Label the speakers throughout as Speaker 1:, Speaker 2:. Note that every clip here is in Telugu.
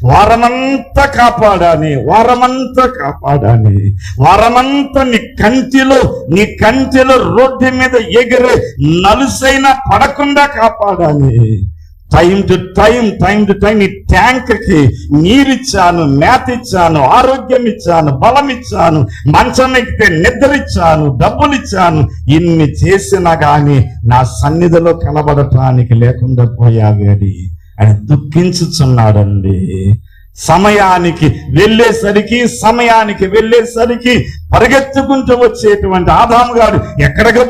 Speaker 1: వారమంతా కాపాడాని, వారమంతా కాపాడాని, వారమంతా నీ కంటిలో రోడ్డు మీద ఎగిరే నలుసైనా పడకుండా కాపాడాని. టైం టు టైం నీ ట్యాంక్కి నీరిచ్చాను, మేత ఇచ్చాను, ఆరోగ్యం ఇచ్చాను, బలం ఇచ్చాను, మంచం ఎక్కితే నిద్ర ఇచ్చాను, డబ్బులు ఇచ్చాను. ఇన్ని చేసినా గాని నా సన్నిధిలో కనబడటానికి లేకుండా పోయావేడి ఆయన దుఃఖించుచున్నాడండి. సమయానికి వెళ్ళేసరికి పరిగెత్తుకుంటూ వచ్చేటువంటి ఆదాము గారు ఎక్కడికి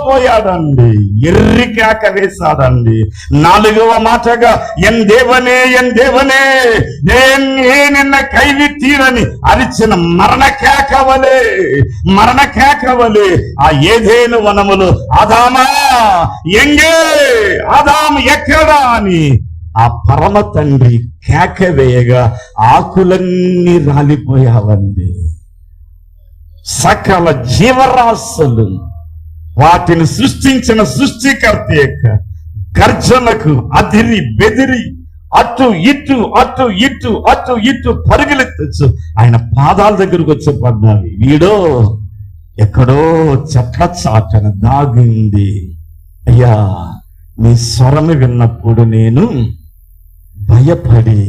Speaker 1: పోయాడండి. ఎర్రి కేక వేశాడండి. 4వ మాటగా ఎన్ దేవనే నిన్న కైవిట్టీరని అరిచిన మరణ కేకవలే ఆ ఏదేను వనములో ఆదామా ఎంగే, ఆదాము ఎక్కడా అని ఆ పరమ తండ్రి కేక వేయగా ఆకులన్నీ రాలిపోయావండి. సకల జీవరాశులు వాటిని సృష్టించిన సృష్టికర్త యొక్క గర్జనకు అదిరి బెదిరి అటు ఇటు పరుగులెత్తచ్చు ఆయన పాదాల దగ్గరకు వచ్చి పడ్డావి. వీడో ఎక్కడో చెట్ల చాటన దాగింది. అయ్యా, నీ స్వరము విన్నప్పుడు నేను భయపడి